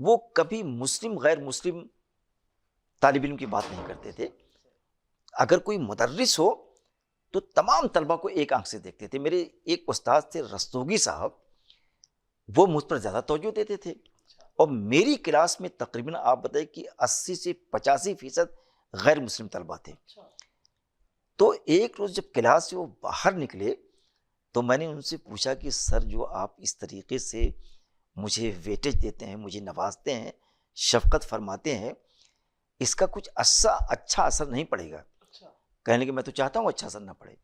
وہ کبھی مسلم غیر مسلم طالب علم کی بات نہیں کرتے تھے. اگر کوئی مدرس ہو تو تمام طلبہ کو ایک آنکھ سے دیکھتے تھے. میرے ایک استاد تھے رستوگی صاحب, وہ مجھ پر زیادہ توجہ دیتے تھے, اور میری کلاس میں تقریباً آپ بتائیں کہ 80 سے 85% غیر مسلم طلبہ تھے. تو ایک روز جب کلاس سے وہ باہر نکلے تو میں نے ان سے پوچھا کہ سر جو آپ اس طریقے سے مجھے ویٹیج دیتے ہیں, مجھے نوازتے ہیں, شفقت فرماتے ہیں, اس کا کچھ اچھا اثر نہیں پڑے گا؟ کہنے کہ میں تو چاہتا ہوں اچھا اثر نہ پڑے,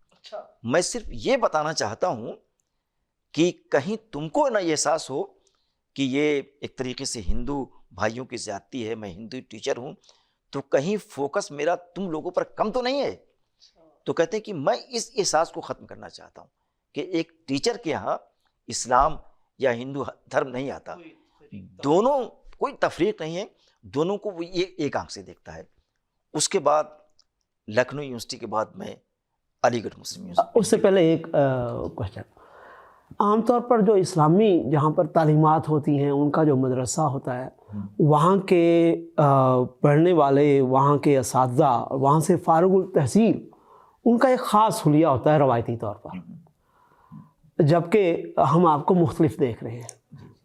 میں صرف یہ بتانا چاہتا ہوں کہ کہیں تم کو نہ یہ احساس ہو کہ یہ ایک طریقے سے ہندو بھائیوں کی زیادتی ہے, میں ہندو ٹیچر ہوں, تو کہیں فوکس میرا تم لوگوں پر کم تو نہیں ہے. تو کہتے ہیں کہ میں اس احساس کو ختم کرنا چاہتا ہوں کہ ایک ٹیچر کے ہاں اسلام یا ہندو دھرم نہیں آتا, دونوں کوئی تفریق نہیں ہے, دونوں کو وہ یہ ایک آنکھ سے دیکھتا ہے. اس کے بعد لکھنؤ یونیورسٹی کے بعد میں علی گڑھ مسلم یونیورسٹی. اس سے پہلے ایک کوشچن, عام طور پر جو اسلامی جہاں پر تعلیمات ہوتی ہیں ان کا جو مدرسہ ہوتا ہے, وہاں کے پڑھنے والے, وہاں کے اساتذہ, وہاں سے فارغ التحصیل, ان کا ایک خاص حلیہ ہوتا ہے روایتی طور پر, جبکہ ہم آپ کو مختلف دیکھ رہے ہیں.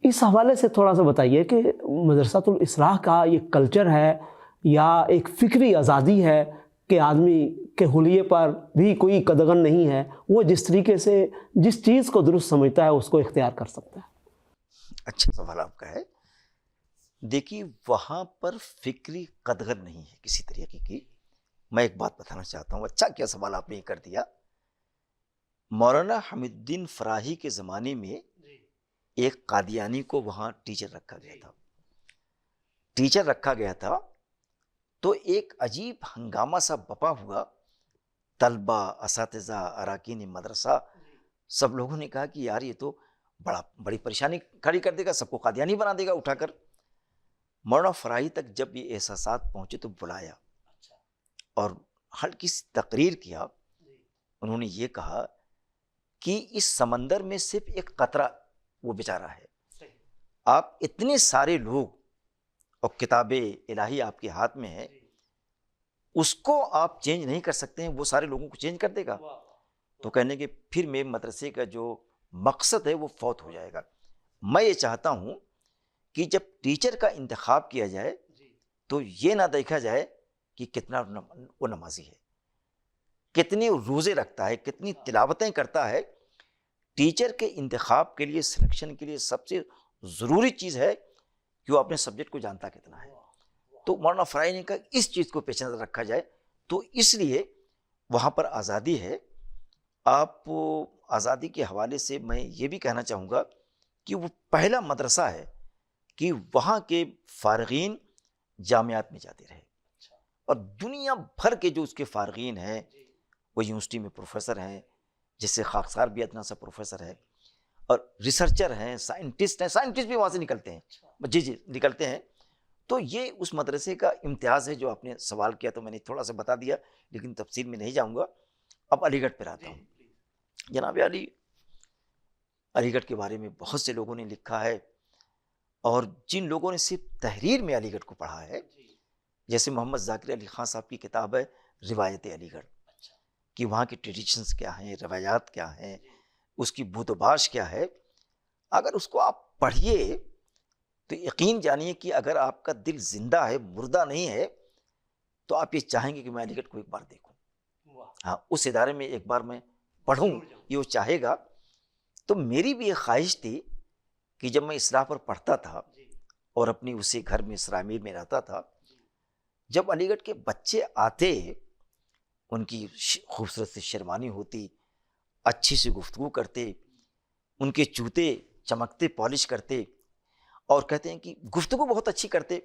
اس حوالے سے تھوڑا سا بتائیے کہ مدرسۃ الاصلاح کا یہ کلچر ہے یا ایک فکری آزادی ہے کہ آدمی کے حلیے پر بھی کوئی قدغن نہیں ہے, وہ جس طریقے سے جس چیز کو درست سمجھتا ہے اس کو اختیار کر سکتا ہے؟ اچھا سوال آپ کا ہے. دیکھیے وہاں پر فکری قدغن نہیں ہے کسی طریقے کی. میں ایک بات بتانا چاہتا ہوں, اچھا کیا سوال آپ نے کر دیا. مولانا حمید الدین فراہی کے زمانے میں ایک قادیانی کو وہاں ٹیچر رکھا گیا تھا, تو ایک عجیب ہنگامہ سا بپا ہوا. طلبہ, اساتذہ, اراکین مدرسہ, سب لوگوں نے کہا کہ یار یہ تو بڑی پریشانی کھڑی کر دے گا, سب کو قادیانی بنا دے گا اٹھا کر. مولانا فراہی تک جب یہ احساسات پہنچے تو بلایا اور ہلکی سی تقریر کیا. انہوں نے یہ کہا کہ اس سمندر میں صرف ایک قطرہ وہ بیچارہ ہے, آپ اتنے سارے لوگ اور کتاب الہی آپ کے ہاتھ میں ہے, اس کو آپ چینج نہیں کر سکتے ہیں, وہ سارے لوگوں کو چینج کر دے گا. تو کہنے کہ پھر میرے مدرسے کا جو مقصد ہے وہ فوت ہو جائے گا. میں یہ چاہتا ہوں کہ جب ٹیچر کا انتخاب کیا جائے تو یہ نہ دیکھا جائے کہ کتنا وہ نمازی ہے, کتنی روزے رکھتا ہے, کتنی تلاوتیں کرتا ہے. ٹیچر کے انتخاب کے لیے, سلیکشن کے لیے سب سے ضروری چیز ہے کہ وہ اپنے سبجیکٹ کو جانتا کتنا ہے. تو مولانا فراہی نے کہا اس چیز کو پیش نظر رکھا جائے, تو اس لیے وہاں پر آزادی ہے. آپ آزادی کے حوالے سے میں یہ بھی کہنا چاہوں گا کہ وہ پہلا مدرسہ ہے کہ وہاں کے فارغین جامعات میں جاتے رہے, اور دنیا بھر کے جو اس کے فارغین ہیں وہ یونیورسٹی میں پروفیسر ہیں, جیسے خاکسار بھی اتنا سا پروفیسر ہے, اور ریسرچر ہیں, سائنٹسٹ ہیں, سائنٹسٹ بھی وہاں سے نکلتے ہیں. جی نکلتے ہیں. تو یہ اس مدرسے کا امتیاز ہے. جو آپ نے سوال کیا تو میں نے تھوڑا سا بتا دیا, لیکن تفصیل میں نہیں جاؤں گا. اب علی گڑھ پہ آتا ہوں. جناب علی گڑھ کے بارے میں بہت سے لوگوں نے لکھا ہے, اور جن لوگوں نے صرف تحریر میں علی گڑھ کو پڑھا ہے, جیسے محمد ذاکر علی خان صاحب کی کتاب ہے روایت علی گڑھ, کہ وہاں کی ٹریڈیشنز کیا ہیں, روایات کیا ہیں, اس کی بود و باش کیا ہے. اگر اس کو آپ پڑھیے تو یقین جانیے کہ اگر آپ کا دل زندہ ہے, مردہ نہیں ہے, تو آپ یہ چاہیں گے کہ میں علی گڑھ کو ایک بار دیکھوں, ہاں اس ادارے میں ایک بار میں پڑھوں, یہ وہ چاہے گا. تو میری بھی ایک خواہش تھی کہ جب میں اصلاح پر پڑھتا تھا اور اپنی اسی گھر میں اسرائیل میں رہتا تھا, جب علی گڑھ کے بچے آتے, ان کی خوبصورت سی شیروانی ہوتی, اچھی سی گفتگو کرتے, ان کے جوتے چمکتے پالش کرتے, اور کہتے ہیں کہ گفتگو بہت اچھی کرتے,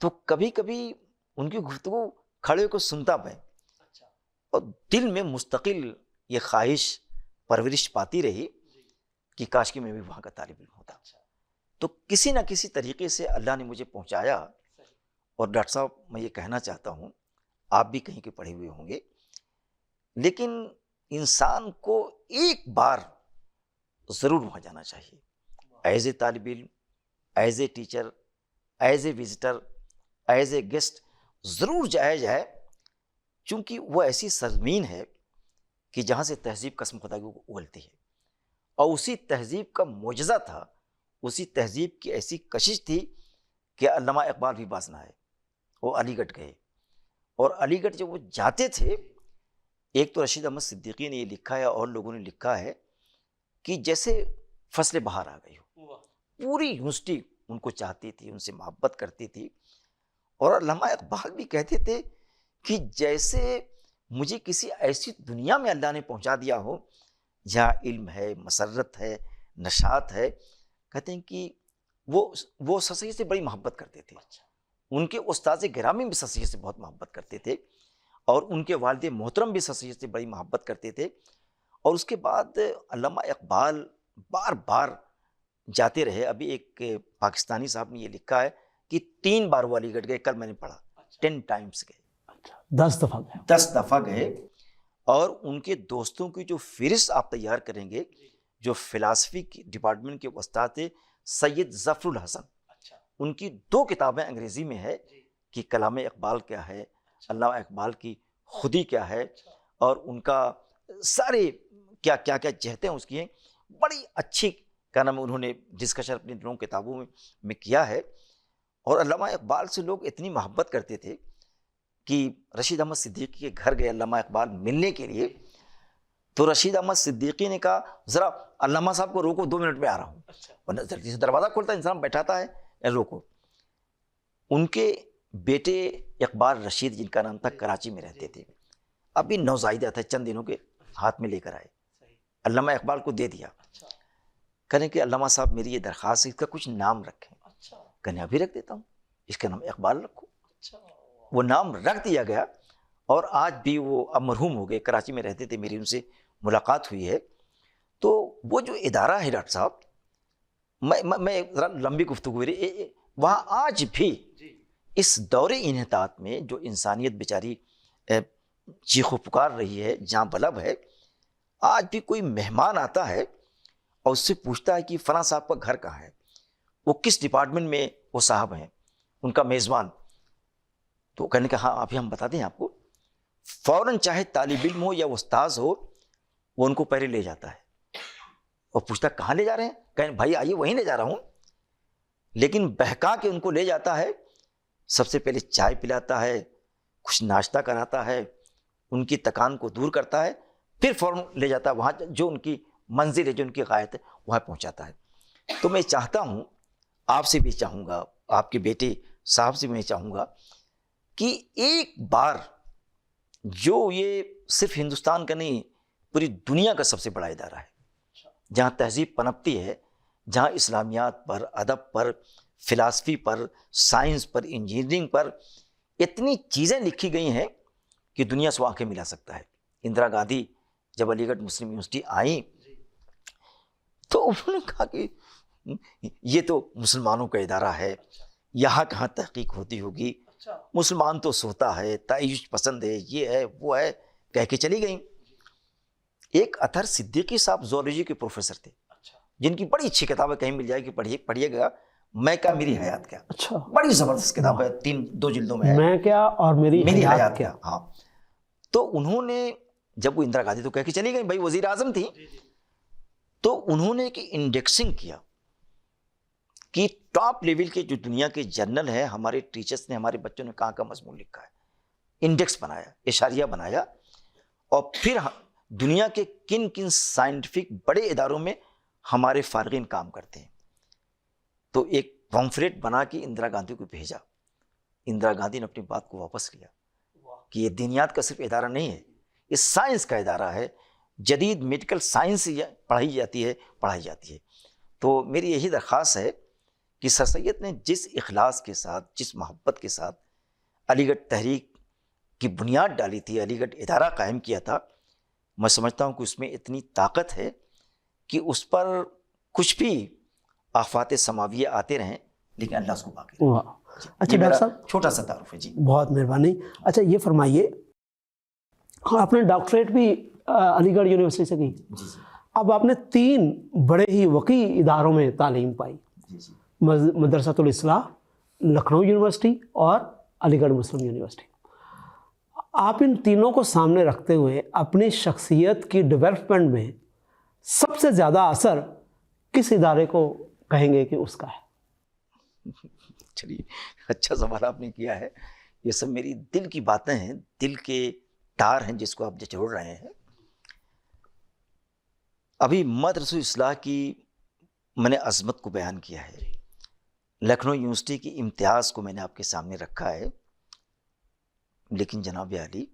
تو کبھی کبھی ان کی گفتگو کھڑے کو سنتا میں, اور دل میں مستقل یہ خواہش پرورش پاتی رہی کہ کاش کہ میں بھی وہاں کا طالب علم ہوتا. تو کسی نہ کسی طریقے سے اللہ نے مجھے پہنچایا. اور ڈاکٹر صاحب میں یہ کہنا چاہتا ہوں, آپ بھی کہیں کے پڑھے ہوئے ہوں گے, لیکن انسان کو ایک بار ضرور وہاں جانا چاہیے, ایز اے طالب علم, as a teacher, as a visitor, as a guest ضرور جایا جائے، چونکہ وہ ایسی سرزمین ہے کہ جہاں سے تہذیب قسم خدا کی اگلتی ہے، اور اسی تہذیب کا معجزہ تھا، اسی تہذیب کی ایسی کشش تھی کہ علامہ اقبال بھی باز نہ آئے، وہ علی گڑھ گئے، اور علی گڑھ جب وہ جاتے تھے، ایک تو رشید احمد صدیقی نے یہ لکھا ہے اور لوگوں نے لکھا ہے کہ جیسے فصل بہار آ گئی ہو، پوری یونیورسٹی ان کو چاہتی تھی، ان سے محبت کرتی تھی، اور علامہ اقبال بھی کہتے تھے کہ جیسے مجھے کسی ایسی دنیا میں اللہ نے پہنچا دیا ہو جہاں علم ہے، مسرت ہے، نشاط ہے۔ کہتے ہیں کہ وہ سر سید سے بڑی محبت کرتے تھے، ان کے استاذ گرامی بھی سر سید سے بہت محبت کرتے تھے، اور ان کے والد محترم بھی سر سید سے بڑی محبت کرتے تھے، اور اس کے بعد علامہ اقبال بار بار جاتے رہے۔ ابھی ایک پاکستانی صاحب نے یہ لکھا ہے کہ 3 بار وہ علی گڑھ گئے، کل میں نے پڑھا 10 times گئے، 10 دفعہ گئے، 10 دفعہ گئے۔ اور ان کے دوستوں کی جو فہرست آپ تیار کریں گے، جو فلاسفی کی ڈپارٹمنٹ کے استاد تھے سید ظفر الحسن، ان کی 2 کتابیں انگریزی میں ہے کہ کلام اقبال کیا ہے، علامہ اقبال کی خودی کیا ہے، اور ان کا سارے کیا کیا کیا جہتیں اس کی ہیں، بڑی اچھی کا نام انہوں نے ڈسکشن اپنی دونوں کتابوں میں کیا ہے۔ اور علامہ اقبال سے لوگ اتنی محبت کرتے تھے کہ رشید احمد صدیقی کے گھر گئے علامہ اقبال ملنے کے لیے، تو رشید احمد صدیقی نے کہا ذرا علامہ صاحب کو روکو، 2 منٹ میں آ رہا ہوں، ورنہ جلدی سے دروازہ کھولتا انسان بیٹھاتا ہے، روکو۔ ان کے بیٹے اقبال رشید جن کا نام تھا کراچی میں رہتے تھے، ابھی نوزائیدہ تھا، چند دنوں کے ہاتھ میں لے کر آئے، علامہ اقبال کو دے دیا، کہنے کہ علامہ صاحب میری یہ درخواست ہے، اس کا کچھ نام رکھیں، کہنے ابھی رکھ دیتا ہوں، اس کا نام اقبال رکھو۔ وہ نام رکھ دیا گیا، اور آج بھی وہ اب مرحوم ہو گئے، کراچی میں رہتے تھے، میری ان سے ملاقات ہوئی ہے۔ تو وہ جو ادارہ ہے ڈاکٹر صاحب، میں ذرا لمبی گفتگو رہی، وہاں آج بھی اس دور انحطاط میں جو انسانیت بیچاری چیخ و پکار رہی ہے، جہاں بلب ہے، آج بھی کوئی مہمان آتا ہے اور اس سے پوچھتا ہے کہ فلاں صاحب کا گھر کہاں ہے، وہ کس ڈپارٹمنٹ میں وہ صاحب ہیں، ان کا میزبان، تو کہنے کا ہاں ابھی ہم بتا دیں آپ کو، فوراً چاہے طالب علم ہو یا استاذ ہو، وہ ان کو پہلے لے جاتا ہے اور پوچھتا کہاں لے جا رہے ہیں، کہیں بھائی آئیے وہیں لے جا رہا ہوں، لیکن بہکا کے ان کو لے جاتا ہے، سب سے پہلے چائے پلاتا ہے، کچھ ناشتہ کراتا ہے، ان کی تکان کو دور کرتا ہے، پھر فوراً لے جاتا ہے وہاں جو ان کی منزل ہے، جو ان کی غایت ہے، وہاں پہنچاتا ہے۔ تو میں چاہتا ہوں، آپ سے بھی چاہوں گا، آپ کے بیٹے صاحب سے بھی میں چاہوں گا کہ ایک بار جو یہ صرف ہندوستان کا نہیں، پوری دنیا کا سب سے بڑا ادارہ ہے، جہاں تہذیب پنپتی ہے، جہاں اسلامیات پر، ادب پر، فلاسفی پر، سائنس پر، انجینئرنگ پر اتنی چیزیں لکھی گئی ہیں کہ دنیا سے آنکھیں ملا سکتا ہے۔ اندرا گاندھی جب علی گڑھ مسلم یونیورسٹی آئیں تو انہوں نے کہا کہ یہ تو مسلمانوں کا ادارہ ہے، یہاں کہاں تحقیق ہوتی ہوگی، مسلمان تو سوتا ہے، تعیش پسند ہے، یہ ہے وہ ہے، کہہ کے چلی گئیں۔ ایک اطہر صدیقی صاحب زولوجی کے پروفیسر تھے، جن کی بڑی اچھی کتابیں کہیں مل جائے گی، پڑھیے گا، میں کیا میری حیات کیا، بڑی زبردست کتاب ہے، 2 جلدوں میں ہے، میں کیا اور میری حیات کیا۔ ہاں، تو انہوں نے جب وہ اندرا گاندھی تو کہہ کے چلی گئی، بھائی وزیر اعظم تھی، تو انہوں نے ایک انڈیکسنگ کیا کہ ٹاپ لیول کے جو دنیا کے جرنل ہیں، ہمارے ٹیچرز نے، ہمارے بچوں نے کہاں کا مضمون لکھا ہے، انڈیکس بنایا، اشاریہ بنایا، اور پھر دنیا کے کن کن سائنٹیفک بڑے اداروں میں ہمارے فارغین کام کرتے ہیں، تو ایک پمفلیٹ بنا کے اندرا گاندھی کو بھیجا۔ اندرا گاندھی نے اپنی بات کو واپس لیا کہ یہ دینیات کا صرف ادارہ نہیں ہے، یہ سائنس کا ادارہ ہے، جدید میڈیکل سائنس پڑھائی جاتی ہے۔ تو میری یہی درخواست ہے کہ سر سید نے جس اخلاص کے ساتھ، جس محبت کے ساتھ علی گڑھ تحریک کی بنیاد ڈالی تھی، علی گڑھ ادارہ قائم کیا تھا، میں سمجھتا ہوں کہ اس میں اتنی طاقت ہے کہ اس پر کچھ بھی آفات سماویہ آتے رہیں، لیکن اللہ اس کو باقی رکھے۔ اچھا ڈاکٹر صاحب، چھوٹا سا تعارف ہے جی۔ بہت مہربانی۔ اچھا یہ فرمائیے، آپ نے ڈاکٹریٹ بھی علی گڑھ یونیورسٹی سے کی، اب آپ نے 3 بڑے ہی وقی اداروں میں تعلیم پائی، مدرسۃ الاصلاح، لکھنؤ یونیورسٹی اور علی گڑھ مسلم یونیورسٹی. آپ ان تینوں کو سامنے رکھتے ہوئے اپنی شخصیت کی ڈیولپمنٹ میں سب سے زیادہ اثر کس ادارے کو کہیں گے کہ اس کا ہے؟ چلیے، اچھا سوال آپ نے کیا ہے. یہ سب میری دل کی باتیں ہیں، دل کے تار ہیں جس کو آپ جھوڑ رہے ہیں. ابھی مدرسۃ الاصلاح کی میں نے عظمت کو بیان کیا ہے، لکھنؤ یونیورسٹی کی امتیاز کو میں نے آپ کے سامنے رکھا ہے. لیکن جناب عالی،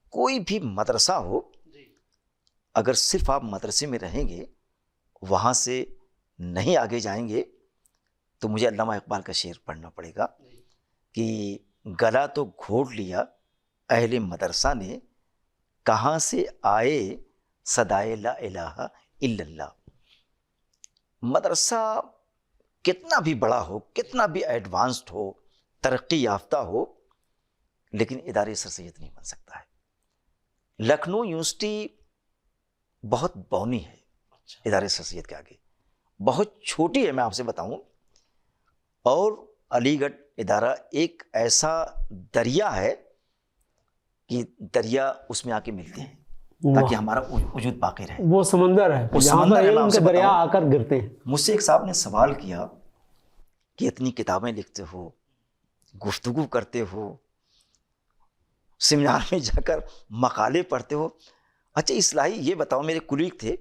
کوئی بھی مدرسہ ہو، اگر صرف آپ مدرسے میں رہیں گے، وہاں سے نہیں آگے جائیں گے، تو مجھے علامہ اقبال کا شعر پڑھنا پڑے گا کہ گلا تو گھونٹ لیا اہل مدرسہ نے، کہاں سے آئے صدائے لا الہ الا اللہ. مدرسہ کتنا بھی بڑا ہو، کتنا بھی ایڈوانسڈ ہو، ترقی یافتہ ہو، لیکن ادارے سر سید نہیں بن سکتا ہے. لکھنؤ یونیورسٹی بہت بونی ہے ادارے سر سید کے آگے، بہت چھوٹی ہے میں آپ سے بتاؤں. اور علی گڑھ ادارہ ایک ایسا دریا ہے کہ دریا اس میں آ کے ملتے ہیں تاکہ ہمارا وجود باقی رہے. وہ سمندر ہے جہاں پر علم کے دریا آ کر گرتے ہیں. مجھ سے ایک صاحب نے سوال کیا کہ اتنی کتابیں لکھتے ہو، گفتگو کرتے ہو، سیمینار میں جا کر مقالے پڑھتے ہو، اچھا اصلاحی یہ بتاؤ، میرے کولیگ تھے،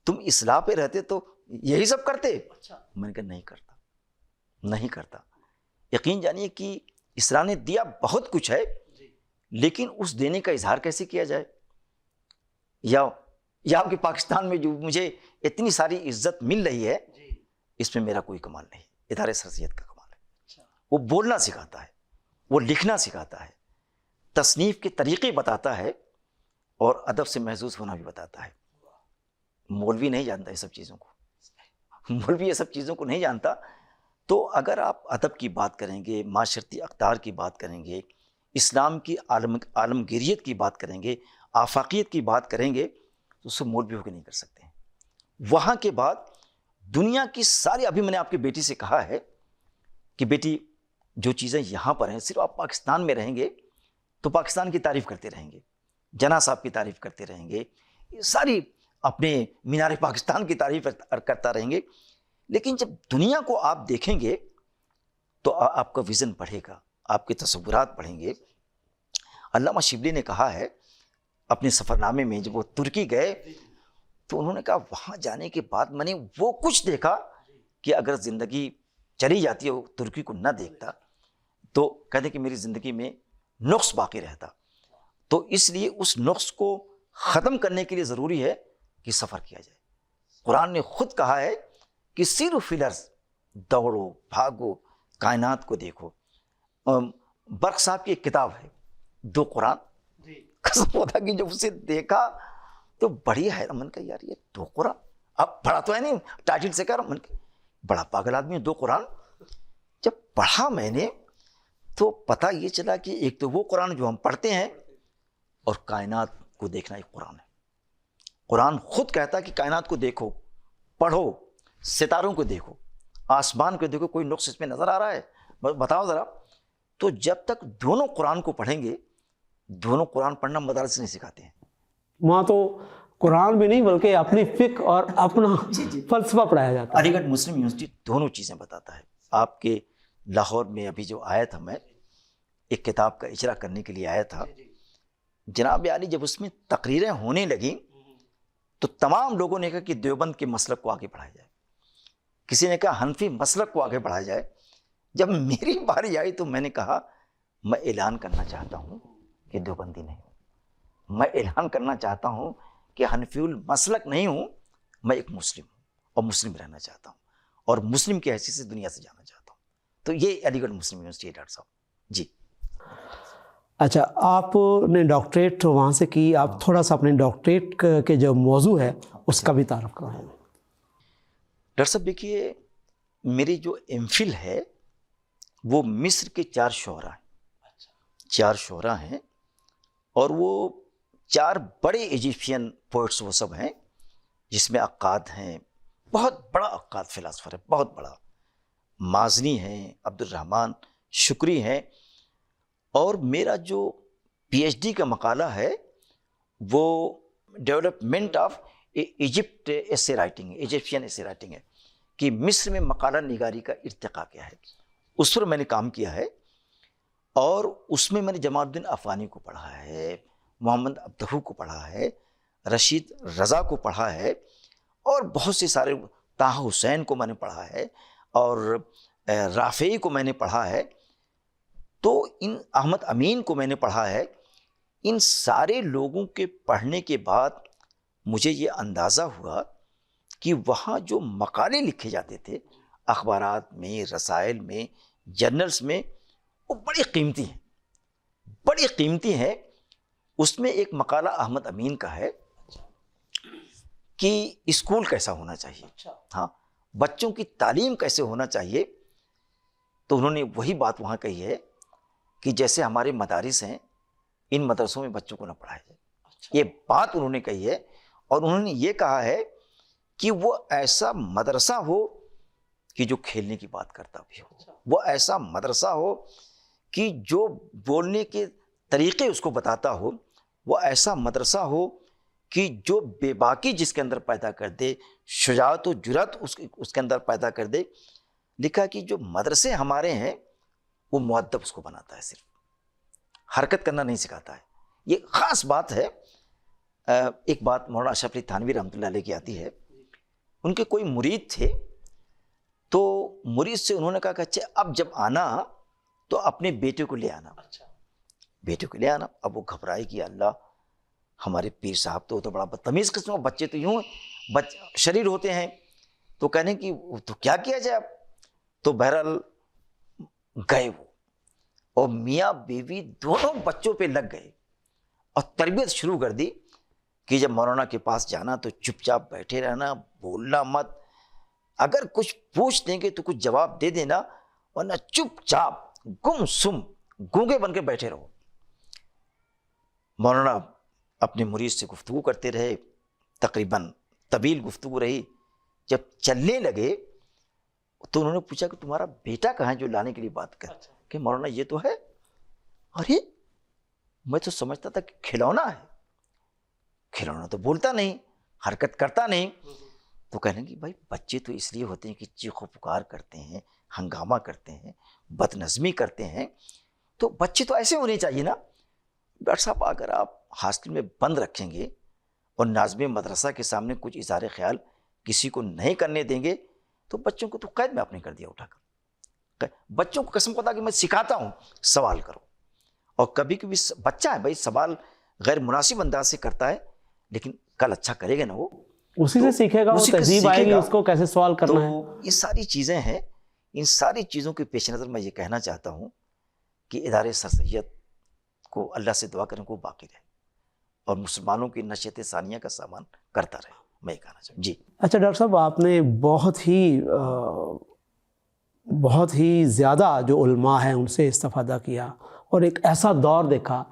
تم اصلاح پہ رہتے تو یہی سب کرتے؟ میں نے کہا نہیں کرتا. یقین جانیے کہ اصلاح نے دیا بہت کچھ ہے، لیکن اس دینے کا اظہار کیسے کیا جائے؟ یا آپ کے پاکستان میں جو مجھے اتنی ساری عزت مل رہی ہے، اس میں میرا کوئی کمال نہیں، ادارے سر سید کا کمال ہے. وہ بولنا سکھاتا ہے، وہ لکھنا سکھاتا ہے، تصنیف کے طریقے بتاتا ہے، اور ادب سے محظوظ ہونا بھی بتاتا ہے. مولوی نہیں جانتا یہ سب چیزوں کو، مولوی یہ سب چیزوں کو نہیں جانتا. تو اگر آپ ادب کی بات کریں گے، معاشرتی اقدار کی بات کریں گے، اسلام کی عالمگیریت کی بات کریں گے، آفاقیت کی بات کریں گے، تو اس سے مولوی ہو کے نہیں کر سکتے ہیں. وہاں کے بعد دنیا کی ساری، ابھی میں نے آپ کی بیٹی سے کہا ہے کہ بیٹی جو چیزیں یہاں پر ہیں، صرف آپ پاکستان میں رہیں گے تو پاکستان کی تعریف کرتے رہیں گے، جناح صاحب کی تعریف کرتے رہیں گے، ساری اپنے مینار پاکستان کی تعریف کرتا رہیں گے. لیکن جب دنیا کو آپ دیکھیں گے تو آپ کا ویژن بڑھے گا، آپ کے تصورات بڑھیں گے. علامہ شبلی نے کہا ہے اپنے سفر نامے میں، جب وہ ترکی گئے تو انہوں نے کہا وہاں جانے کے بعد میں نے وہ کچھ دیکھا کہ اگر زندگی چلی جاتی ہے ترکی کو نہ دیکھتا تو کہتے کہ میری زندگی میں نقص باقی رہتا. تو اس لیے اس نقص کو ختم کرنے کے لیے ضروری ہے کہ سفر کیا جائے. قرآن نے خود کہا ہے کہ سیرو فی الارض، دوڑو بھاگو، کائنات کو دیکھو. برق صاحب کی ایک کتاب ہے دو قرآن، قسم ہوتا کہ جب اسے دیکھا تو بڑی حیران، من کہا یار یہ دو قرآن، اب پڑھا تو ہے نہیں، ٹائٹل سے کہہ رہا ہوں، بڑا پاگل آدمی ہے، دو قرآن. جب پڑھا میں نے تو پتہ یہ چلا کہ ایک تو وہ قرآن جو ہم پڑھتے ہیں، اور کائنات کو دیکھنا ایک قرآن ہے. قرآن خود کہتا ہے کہ کائنات کو دیکھو، پڑھو، ستاروں کو دیکھو، آسمان کو دیکھو، کوئی نقص اس میں نظر آ رہا ہے؟ بتاؤ ذرا. تو جب تک دونوں قرآن کو پڑھیں گے، دونوں قرآن پڑھنا مدارس نہیں سکھاتے ہیں. وہاں تو قرآن بھی نہیں بلکہ اپنی فقہ اور اپنا فلسفہ پڑھایا جاتا ہے. علی گڑھ مسلم یونیورسٹی دونوں چیزیں بتاتا ہے. آپ کے لاہور میں ابھی جو آیا تھا، میں ایک کتاب کا اجرا کرنے کے لیے آیا تھا، جناب عالی جب اس میں تقریریں ہونے لگیں تو تمام لوگوں نے کہا کہ دیوبند کے مسلک کو آگے بڑھایا جائے، کسی نے کہا حنفی مسلک کو آگے بڑھایا جائے. جب میری باری آئی تو میں نے کہا میں اعلان کرنا چاہتا ہوں کہ دیوبندی نہیں ہوں، میں اعلان کرنا چاہتا ہوں کہ حنفی المسلک نہیں ہوں، میں ایک مسلم ہوں اور مسلم رہنا چاہتا ہوں اور مسلم کی حیثیت سے دنیا سے جانا چاہتا ہوں. تو یہ علی گڑھ مسلم یونیورسٹی ہے ڈاکٹر صاحب. جی اچھا، آپ نے ڈاکٹریٹ وہاں سے کی، آپ تھوڑا سا اپنے ڈاکٹریٹ کے جو موضوع ہے اس کا بھی تعارف کرائیں. ڈاکٹر صاحب دیکھیے، میری جو ایم فل ہے وہ مصر کے 4 شعراء ہیں، 4 شعراء ہیں، اور وہ 4 بڑے ایجپشین پوئٹس وہ سب ہیں، جس میں عقاد ہیں، بہت بڑا عقاد فلاسفر ہے، بہت بڑا. مازنی ہیں, عبد الرحمن شکری ہیں, اور میرا جو پی ایچ ڈی کا مقالہ ہے وہ ڈیولپمنٹ آف ایجپٹ ایسے رائٹنگ ہے, ایجپشین ایسے رائٹنگ ہے, کہ مصر میں مقالہ نگاری کا ارتقاء کیا ہے, اس پر میں نے کام کیا ہے. اور اس میں میں نے جمال الدین افغانی کو پڑھا ہے, محمد ابدہو کو پڑھا ہے, رشید رضا کو پڑھا ہے, اور بہت سے سارے, طاہا حسین کو میں نے پڑھا ہے, اور رافعی کو میں نے پڑھا ہے, تو ان احمد امین کو میں نے پڑھا ہے. ان سارے لوگوں کے پڑھنے کے بعد مجھے یہ اندازہ ہوا کہ وہاں جو مقالے لکھے جاتے تھے اخبارات میں, رسائل میں, جرنلز میں, وہ بڑے قیمتی ہیں, بڑے قیمتی ہیں. اس میں ایک مقالہ احمد امین کا ہے کہ اسکول کیسا ہونا چاہیے, ہاں بچوں کی تعلیم کیسے ہونا چاہیے. تو انہوں نے وہی بات وہاں کہی ہے کہ جیسے ہمارے مدارس ہیں, ان مدرسوں میں بچوں کو نہ پڑھایا جائے. یہ بات انہوں نے کہی ہے, اور انہوں نے یہ کہا ہے کہ وہ ایسا مدرسہ ہو کہ جو کھیلنے کی بات کرتا بھی ہو, وہ ایسا مدرسہ ہو کہ جو بولنے کے طریقے اس کو بتاتا ہو, وہ ایسا مدرسہ ہو کہ جو بے باکی جس کے اندر پیدا کر دے, شجاعت و جرأت اس کے اندر پیدا کر دے. لکھا کہ جو مدرسے ہمارے ہیں وہ مؤدب اس کو بناتا ہے, صرف حرکت کرنا نہیں سکھاتا ہے. یہ خاص بات ہے. ایک بات مولانا اشرف علی تھانوی رحمۃ اللہ علیہ کی آتی ہے. ان کے کوئی مرید تھے, تو مرید سے انہوں نے کہا کہ اچھا اب جب آنا تو اپنے بیٹے کو لے آنا, بیٹے کو لے آنا. اب وہ گھبرائے کہ اللہ ہمارے پیر صاحب تو بڑا بدتمیز قسم کے بچے تو یوں شریر ہوتے ہیں, تو کہنے کی تو کیا کیا جائے اب. تو بہرحال گئے وہ, اور میاں بیوی دونوں بچوں پہ لگ گئے اور تربیت شروع کر دی کہ جب مولانا کے پاس جانا تو چپ چاپ بیٹھے رہنا, بولنا مت, اگر کچھ پوچھ دیں گے تو کچھ جواب دے دینا, ورنہ چپ چاپ گم سم گونگے بن کے بیٹھے رہو. مولانا اپنے مرید سے گفتگو کرتے رہے, تقریباً طویل گفتگو رہی. جب چلنے لگے تو انہوں نے پوچھا کہ تمہارا بیٹا کہاں ہے جو لانے کے لیے بات کر, کہ مولانا یہ تو ہے. ارے میں تو سمجھتا تھا کہ کھلونا ہے, کھلونا تو بولتا نہیں, حرکت کرتا نہیں. تو کہنے کہ بھائی بچے تو اس لیے ہوتے ہیں کہ چیخ و پکار کرتے ہیں, ہنگامہ کرتے ہیں, بد نظمی کرتے ہیں, تو بچے تو ایسے ہونے چاہیے نا. ڈاکٹر صاحب اگر آپ ہاسٹل میں بند رکھیں گے اور ناظم مدرسہ کے سامنے کچھ اظہار خیال کسی کو نہیں کرنے دیں گے تو بچوں کو تو قید میں آپ نے کر دیا اٹھا کر. بچوں کو قسم خدا کہ میں سکھاتا ہوں سوال کرو, اور کبھی کبھی بچہ ہے بھائی سوال غیر مناسب انداز سے کرتا ہے, لیکن کل اچھا کرے گا نا, وہ اسی سے سیکھے گا, وہ تہذیب آئے گی اس کو کیسے سوال کرنا ہے. یہ ساری چیزیں ہیں. ان ساری چیزوں کے پیش نظر میں یہ کہنا چاہتا ہوں کہ ادارے سر سید کو اللہ سے دعا کریں کو باقی رہے اور مسلمانوں کی نشیت ثانیہ کا سامان کرتا رہے, میں یہ کہنا چاہوں. جی اچھا ڈاکٹر صاحب, آپ نے بہت ہی زیادہ جو علماء ہیں ان سے استفادہ کیا, اور ایک ایسا دور دیکھا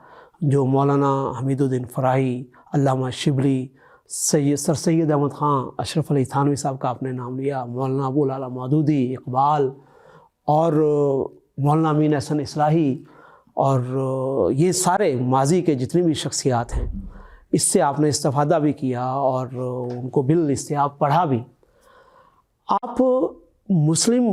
جو مولانا حمید الدین فراہی, علامہ شبلی, سر سید احمد خان, اشرف علی تھانوی صاحب کا آپ نے نام لیا, مولانا ابو العلا مودودی, اقبال, اور مولانا امین احسن اصلاحی, اور یہ سارے ماضی کے جتنی بھی شخصیات ہیں, اس سے آپ نے استفادہ بھی کیا اور ان کو بالاستیاب پڑھا بھی. آپ مسلم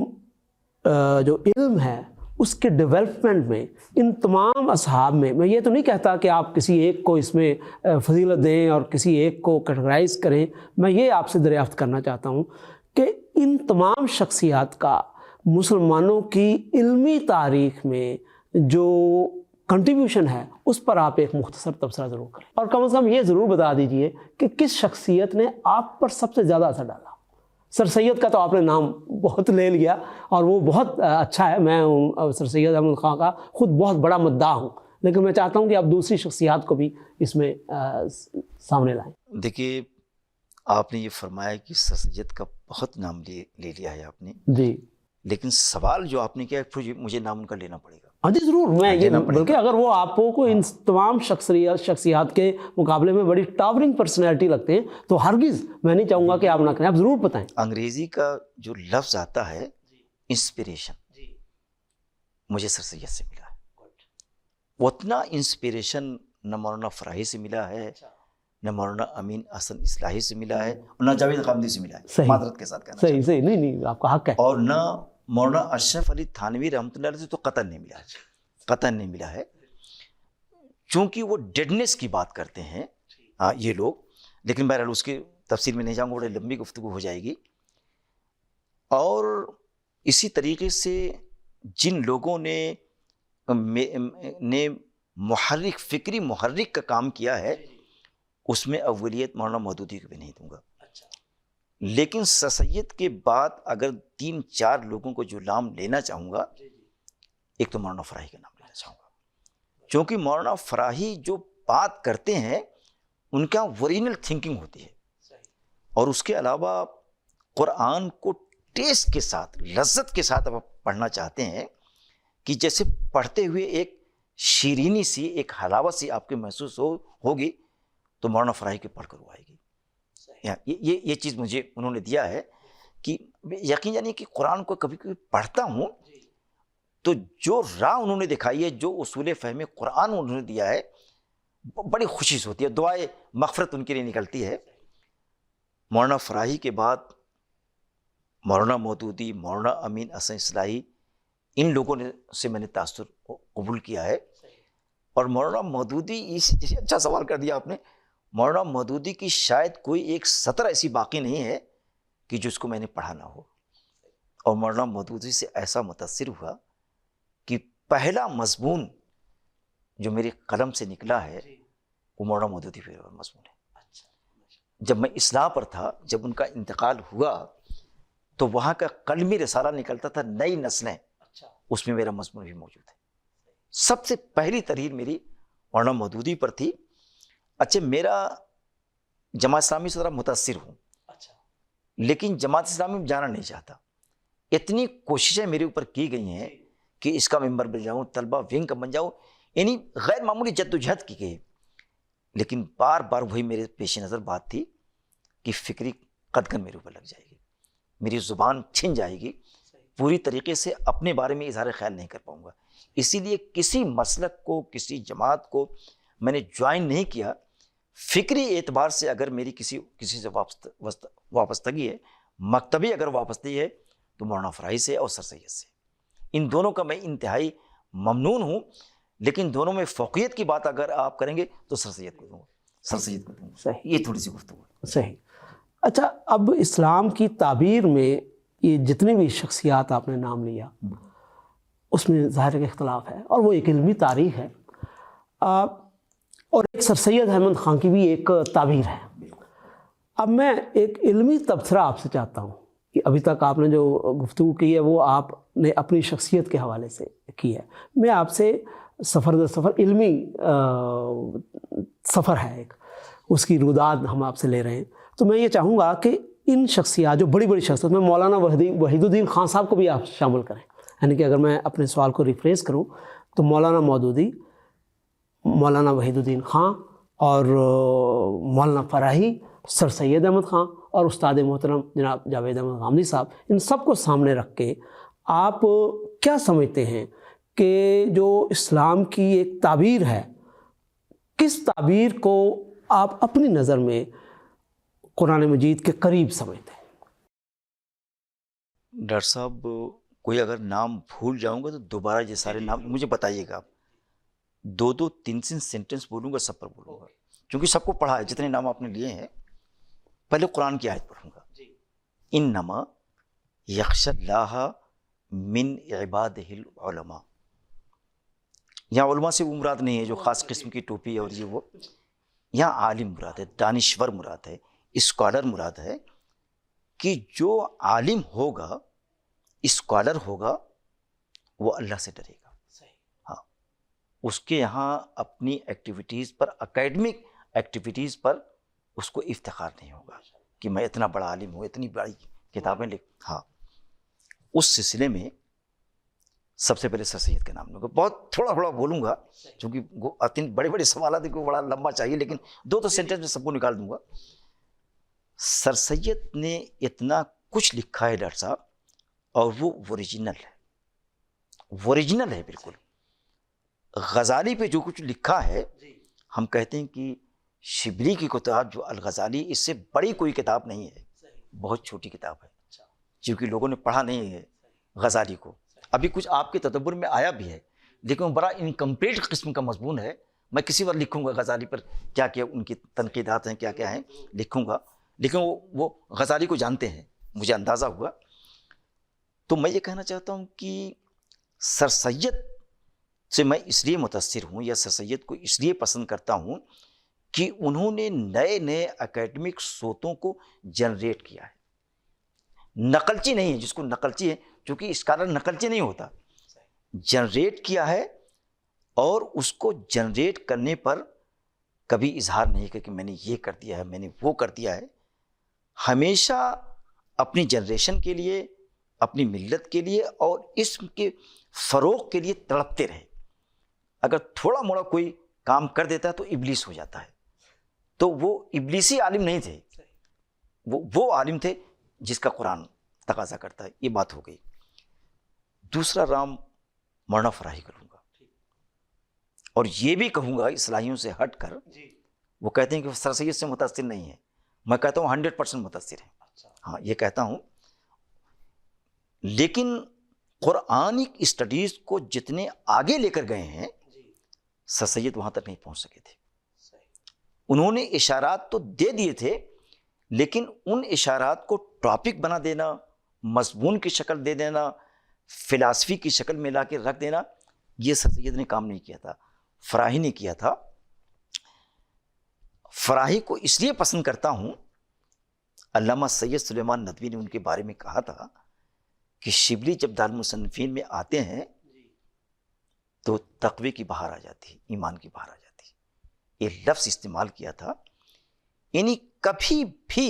جو علم ہے اس کے ڈیولپمنٹ میں ان تمام اصحاب میں یہ تو نہیں کہتا کہ آپ کسی ایک کو اس میں فضیلت دیں اور کسی ایک کو کیٹیگرائز کریں, میں یہ آپ سے دریافت کرنا چاہتا ہوں کہ ان تمام شخصیات کا مسلمانوں کی علمی تاریخ میں جو کنٹریبیوشن ہے اس پر آپ ایک مختصر تبصرہ ضرور کریں, اور کم از کم یہ ضرور بتا دیجئے کہ کس شخصیت نے آپ پر سب سے زیادہ اثر ڈالا. سر سید کا تو آپ نے نام بہت لے لیا اور وہ بہت اچھا ہے, میں سر سید احمد خان کا خود بہت بڑا مداح ہوں, لیکن میں چاہتا ہوں کہ آپ دوسری شخصیات کو بھی اس میں سامنے لائیں. دیکھیے آپ نے یہ فرمایا کہ سر سید کا بہت نام لے لیا ہے آپ نے, جی, لیکن سوال جو آپ نے کیا پھر مجھے نام ان کا لینا پڑے گا. ہاں جی ضرور, میں یہ بلکہ اگر وہ آپ کو ان تمام شخصیات کے مقابلے میں بڑی ٹاورنگ پرسنالٹی لگتے ہیں تو ہرگز میں نہیں چاہوں گا کہ آپ نہ کریں, آپ ضرور بتائیں. انگریزی کا جو لفظ آتا ہے انسپریشن مجھے سر سید سے ملا ہے. اتنا انسپریشن نہ مولانا فراہی سے ملا ہے، نہ مولانا امین حسن اصلاحی سے ملا ہے، اور نہ جاوید غامدی سے ملا ہے. معذرت کے ساتھ کہنا صحیح صحیح، نہیں آپ کا حق ہے. اور نہ مولانا اشرف علی تھانوی رحمۃ اللہ علیہ سے تو قطعاً نہیں ملا ہے، قطعاً نہیں ملا ہے. چونکہ وہ ڈیڈنس کی بات کرتے ہیں یہ لوگ، لیکن بہرحال اس کی تفصیل میں نہیں جاؤں گا، بڑی لمبی گفتگو ہو جائے گی. اور اسی طریقے سے جن لوگوں نے محرک، فکری محرک کا کام کیا ہے، اس میں اولیت مولانا مودودی کو بھی نہیں دوں گا. لیکن سر سید کے بعد اگر 3-4 لوگوں کو جو نام لینا چاہوں گا، ایک تو مولانا فراہی کا نام لینا چاہوں گا، کیونکہ مولانا فراہی جو بات کرتے ہیں ان کا اوریجنل تھنکنگ ہوتی ہے. اور اس کے علاوہ قرآن کو ٹیسٹ کے ساتھ، لذت کے ساتھ آپ پڑھنا چاہتے ہیں کہ جیسے پڑھتے ہوئے ایک شیرینی سی، ایک حلاوت سی آپ کے محسوس ہوگی، تو مولانا فراہی کے پڑھ کر وہ آئے گی. یہ چیز مجھے انہوں نے دیا ہے کہ یقین جانیے کہ قرآن کو کبھی کبھی پڑھتا ہوں تو جو راہ انہوں نے دکھائی ہے، جو اصول فہم قرآن انہوں نے دیا ہے، بڑی خوشی سے ہوتی ہے، دعائے مغفرت ان کے لیے نکلتی ہے. مولانا فراہی کے بعد مولانا مودودی، مولانا امین حسن اصلاحی، ان لوگوں سے میں نے تاثر قبول کیا ہے. اور مولانا مودودی، اچھا سوال کر دیا آپ نے، مولانا مودودی کی شاید کوئی ایک سطر ایسی باقی نہیں ہے کہ جس کو میں نے پڑھا نہ ہو. اور مولانا مودودی سے ایسا متاثر ہوا کہ پہلا مضمون جو میرے قلم سے نکلا ہے وہ مولانا مودودی پہ مضمون ہے. جب میں اصلاح پر تھا، جب ان کا انتقال ہوا، تو وہاں کا قلمی رسالہ نکلتا تھا نئی نسلیں، اس میں میرا مضمون بھی موجود ہے. سب سے پہلی تحریر میری مولانا مودودی پر تھی. اچھا، میرا جماعت اسلامی سے ذرا متاثر ہوں، لیکن جماعت اسلامی میں جانا نہیں چاہتا. اتنی کوششیں میرے اوپر کی گئی ہیں کہ اس کا ممبر بن جاؤں، طلبہ ونگ کا بن جاؤں، یعنی غیر معمولی جدوجہد کی گئی. لیکن بار بار وہی میرے پیش نظر بات تھی کہ فکری قدغن میرے اوپر لگ جائے گی، میری زبان چھن جائے گی، پوری طریقے سے اپنے بارے میں اظہار خیال نہیں کر پاؤں گا. اسی لیے کسی مسلک کو، کسی جماعت کو میں نے جوائن نہیں کیا. فکری اعتبار سے اگر میری کسی سے وابستگی ہے، مکتبی اگر وابستگی ہے، تو مولانا فراہی سے اور سر سید سے. ان دونوں کا میں انتہائی ممنون ہوں. لیکن دونوں میں فوقیت کی بات اگر آپ کریں گے تو سر سید کو دوں گا، سر سید کو دوں گا. صحیح، یہ تھوڑی سی گفتگو ہے. صحیح. اچھا، اب اسلام کی تعبیر میں یہ جتنی بھی شخصیات آپ نے نام لیا، اس میں ظاہر اختلاف ہے، اور وہ ایک علمی تاریخ ہے. اور ایک سر سید احمد خان کی بھی ایک تعبیر ہے. اب میں ایک علمی تبصرہ آپ سے چاہتا ہوں کہ ابھی تک آپ نے جو گفتگو کی ہے وہ آپ نے اپنی شخصیت کے حوالے سے کی ہے. میں آپ سے سفر در سفر، علمی سفر ہے ایک، اس کی روداد ہم آپ سے لے رہے ہیں. تو میں یہ چاہوں گا کہ ان شخصیات، جو بڑی بڑی شخصیت، میں مولانا وحید الدین خان صاحب کو بھی آپ شامل کریں. یعنی کہ اگر میں اپنے سوال کو ریفریز کروں تو مولانا مودودی، مولانا وحید الدین خان اور مولانا فراہی، سر سید احمد خان اور استاد محترم جناب جاوید احمد غامدی صاحب، ان سب کو سامنے رکھ کے آپ کیا سمجھتے ہیں کہ جو اسلام کی ایک تعبیر ہے، کس تعبیر کو آپ اپنی نظر میں قرآن مجید کے قریب سمجھتے ہیں؟ ڈاکٹر صاحب، کوئی اگر نام بھول جاؤں گا تو دوبارہ یہ سارے نام مجھے بتائیے گا. 2-3 سینٹنس بولوں گا، سب پر بولوں گا، کیونکہ سب کو پڑھا ہے. جتنے نام آپ نے لیے ہیں، پہلے قرآن کی آیت پڑھوں گا. انما یخشی اللہ من عبادہ العلماء. یہاں علماء سے وہ مراد نہیں ہے جو خاص قسم کی ٹوپی ہے اور یہ وہ. یہاں عالم مراد ہے، دانشور مراد ہے، اسکالر مراد ہے، کہ جو عالم ہوگا، اسکالر ہوگا، وہ اللہ سے ڈرے گا. ہاں، اس کے یہاں اپنی ایکٹیویٹیز پر، اکیڈمک ایکٹیویٹیز پر اس کو افتخار نہیں ہوگا کہ میں اتنا بڑا عالم ہوں، اتنی بڑی کتابیں لکھ. ہاں، اس سلسلے میں سب سے پہلے سر سید کا نام لوں گا. بہت تھوڑا بولوں گا کیونکہ بڑے بڑے سوالات کو بڑا لمبا چاہیے، لیکن 2 سینٹنس میں سب کو نکال دوں گا. سر سید نے اتنا کچھ لکھا ہے ڈاکٹر صاحب اور وہ اوریجنل ہے بالکل. غزالی پہ جو کچھ لکھا ہے ہم کہتے ہیں کہ شبلی کی کتاب جو الغزالی اس سے بڑی کوئی کتاب نہیں ہے, بہت چھوٹی کتاب ہے, کیونکہ لوگوں نے پڑھا نہیں ہے غزالی کو. ابھی کچھ آپ کے تدبر میں آیا بھی ہے لیکن وہ بڑا انکمپلیٹ قسم کا مضمون ہے. میں کسی وقت لکھوں گا غزالی پر کیا کیا ان کی تنقیدات ہیں, کیا کیا ہیں لکھوں گا, لیکن وہ غزالی کو جانتے ہیں, مجھے اندازہ ہوا. تو میں یہ کہنا چاہتا ہوں کہ سر سید سے میں اس لیے متاثر ہوں یا سر سید کو اس لیے پسند کرتا ہوں کہ انہوں نے نئے نئے اکیڈمک صوتوں کو جنریٹ کیا ہے. نقلچی نہیں ہے, جس کو نقلچی ہے, چونکہ اسکالر نقلچی نہیں ہوتا, جنریٹ کیا ہے. اور اس کو جنریٹ کرنے پر کبھی اظہار نہیں کیا کہ میں نے یہ کر دیا ہے, میں نے وہ کر دیا ہے. ہمیشہ اپنی جنریشن کے لیے, اپنی ملت کے لیے اور اسم کے فروغ کے لیے تڑپتے رہے. اگر تھوڑا موڑا کوئی کام کر دیتا ہے تو ابلیس ہو جاتا ہے. تو وہ ابلیسی عالم نہیں تھے, وہ عالم تھے جس کا قرآن تقاضا کرتا ہے. یہ بات ہو گئی. دوسرا رام مولانا فراہی کروں گا, اور یہ بھی کہوں گا اصلاحیوں سے ہٹ کر. وہ کہتے ہیں کہ سر سید سے متاثر نہیں ہے, میں کہتا ہوں 100% متاثر ہے. ہاں یہ کہتا ہوں, لیکن قرآنک اسٹڈیز کو جتنے آگے لے کر گئے ہیں سر سید وہاں تک نہیں پہنچ سکے تھے. انہوں نے اشارات تو دے دیے تھے, لیکن ان اشارات کو ٹاپک بنا دینا, مضمون کی شکل دے دینا, فلاسفی کی شکل میں لا کے رکھ دینا, یہ سر سید نے کام نہیں کیا تھا, فراہی نے کیا تھا. فراہی کو اس لیے پسند کرتا ہوں, علامہ سید سلیمان ندوی نے ان کے بارے میں کہا تھا کہ شبلی جب دارالمصنفین میں آتے ہیں تو تقوی کی بہار آ جاتی ہے, ایمان کی بہار آ جاتی ہے. یہ لفظ استعمال کیا تھا. یعنی کبھی بھی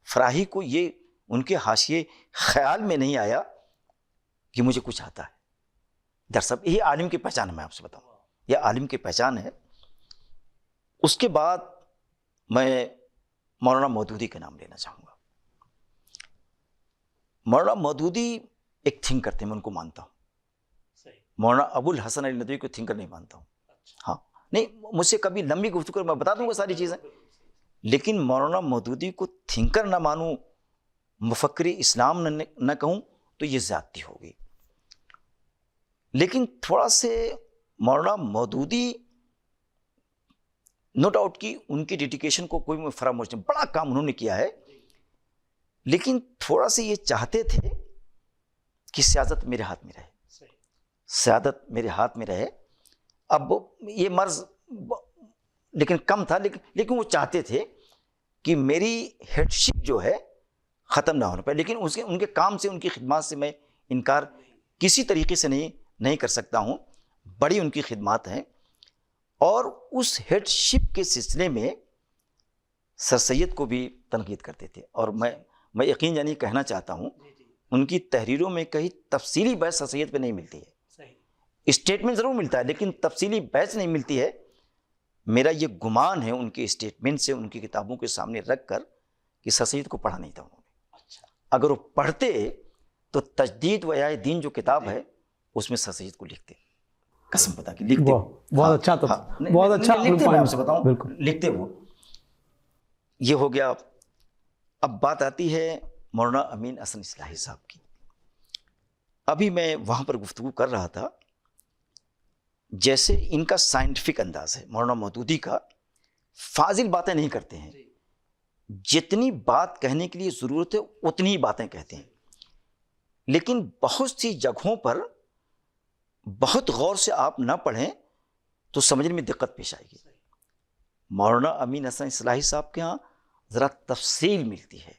فراہی کو یہ ان کے حاشیے خیال میں نہیں آیا کہ مجھے کچھ آتا ہے. دراصل یہ عالم کی پہچان ہے, میں آپ سے بتاؤں, یہ عالم کی پہچان ہے. اس کے بعد میں مولانا مودودی کا نام لینا چاہوں گا. مولانا مودودی ایک تھنکر تھے, میں ان کو مانتا ہوں. مولانا ابو الحسن علی ندوی کو تھنکر نہیں مانتا ہوں. ہاں نہیں, مجھ سے کبھی لمبی گفتگو میں بتا دوں گا ساری چیزیں, لیکن مولانا مودودی کو تھنکر نہ مانوں, مفکر اسلام نہ کہوں تو یہ زیادتی ہوگی. لیکن تھوڑا سے مولانا مودودی نو ڈاؤٹ کی ان کی ڈیڈیکیشن کو کوئی فراموش نہیں, بڑا کام انہوں نے کیا ہے, لیکن تھوڑا سے یہ چاہتے تھے کہ سیاست میرے ہاتھ میں رہے, سیادت میرے ہاتھ میں رہے. اب یہ مرض لیکن کم تھا, لیکن وہ چاہتے تھے کہ میری ہیڈشپ جو ہے ختم نہ ہونا پائے. لیکن ان کے کام سے, ان کی خدمات سے میں انکار کسی طریقے سے نہیں کر سکتا ہوں. بڑی ان کی خدمات ہیں. اور اس ہیڈشپ کے سلسلے میں سر سید کو بھی تنقید کرتے تھے. اور میں یقین جانی کہنا چاہتا ہوں, ان کی تحریروں میں کہیں تفصیلی بحث سر سید پہ نہیں ملتی ہے. اسٹیٹمنٹ ضرور ملتا ہے لیکن تفصیلی بحث نہیں ملتی ہے. میرا یہ گمان ہے ان کے اسٹیٹمنٹ سے, ان کی کتابوں کے سامنے رکھ کر, کہ سر سید کو پڑھا نہیں تھا انہوں نے. اگر وہ پڑھتے تو تجدید و احیاء دین جو کتاب ہے اس میں سر سید کو لکھتے, قسم بتا کے لکھتے. بہت اچھا تھا, بہت اچھا. میں آپ سے بتاؤں, لکھتے وہ. یہ ہو گیا. اب بات آتی ہے مولانا امین احسن اصلاحی صاحب کی. ابھی میں وہاں پر گفتگو کر رہا تھا, جیسے ان کا سائنٹیفک انداز ہے مولانا مودودی کا, فاضل باتیں نہیں کرتے ہیں, جتنی بات کہنے کے لیے ضرورت ہے اتنی ہی باتیں کہتے ہیں. لیکن بہت سی جگہوں پر بہت غور سے آپ نہ پڑھیں تو سمجھنے میں دقت پیش آئے گی. مولانا امین احسن اصلاحی صاحب کے ہاں ذرا تفصیل ملتی ہے.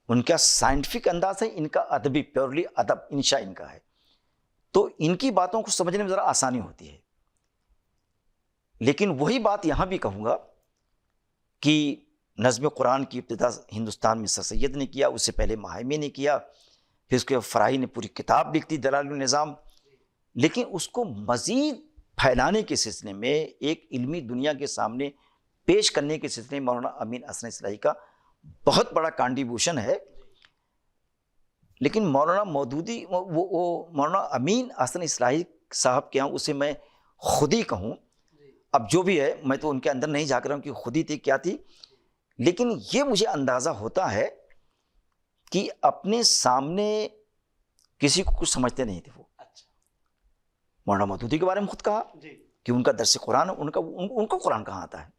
ان کا سائنٹیفک انداز ہے, ان کا ادبی, پیورلی ادب انشاء ان کا ہے, تو ان کی باتوں کو سمجھنے میں ذرا آسانی ہوتی ہے. لیکن وہی بات یہاں بھی کہوں گا کہ نظم قرآن کی ابتدا ہندوستان میں سر سید نے کیا, اس سے پہلے مہایمی نے کیا, پھر اس کے فراہی نے پوری کتاب لکھ دی دلائل النظام. لیکن اس کو مزید پھیلانے کے سلسلے میں, ایک علمی دنیا کے سامنے پیش کرنے کے سلسلے میں مولانا امین احسن اصلاحی کا بہت بڑا کانٹریبیوشن ہے. لیکن مولانا مودودی وہ مولانا امین احسن اصلاحی صاحب کے ہاں اسے میں خود ہی کہوں، اب جو بھی ہے میں تو ان کے اندر نہیں جھانک رہا ہوں کہ خود ہی تھی کیا تھی، لیکن یہ مجھے اندازہ ہوتا ہے کہ اپنے سامنے کسی کو کچھ سمجھتے نہیں تھے وہ. مولانا مودودی کے بارے میں خود کہا کہ ان کا درس قرآن، ان کو قرآن کہاں آتا ہے.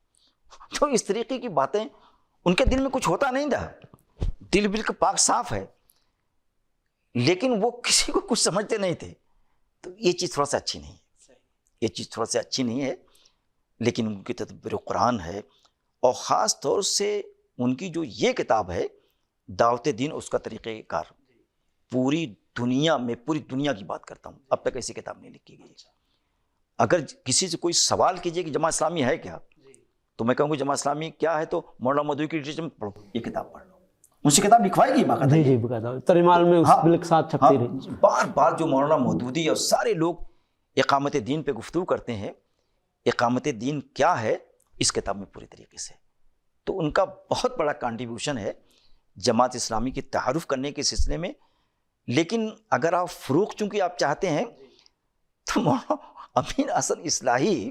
تو اس طریقے کی باتیں ان کے دل میں کچھ ہوتا نہیں تھا، دل بالکل پاک صاف ہے، لیکن وہ کسی کو کچھ سمجھتے نہیں تھے. تو یہ چیز تھوڑا سا اچھی نہیں ہے، یہ چیز تھوڑا سا اچھی نہیں ہے. لیکن ان کی تدبر قرآن ہے، اور خاص طور سے ان کی جو یہ کتاب ہے دعوت دین، اس کا طریقہ کار پوری دنیا میں، پوری دنیا کی بات کرتا ہوں، اب تک ایسی کتاب نہیں لکھی گئی. اگر کسی سے کوئی سوال کیجئے کہ جماعت اسلامی ہے کیا، تو میں کہوں گا جماعت اسلامی کیا ہے، تو مولانا مودودی کی لٹریچر میں پڑھو، یہ کتاب پڑھ لو، ان سے کتاب لکھوائی گئی باقاعدہ. جی باقاعدہ ترجمان میں اس بل کے ساتھ چھپتی رہی. بار بار جو مولانا مودودی اور سارے لوگ اقامت دین پہ گفتگو کرتے ہیں، اقامت دین کیا ہے اس کتاب میں پوری طریقے سے. تو ان کا بہت بڑا کنٹریبیوشن ہے جماعت اسلامی کی تعارف کرنے کے سلسلے میں. لیکن اگر آپ فروغ چونکہ آپ چاہتے ہیں، تو مولانا امین احسن اصلاحی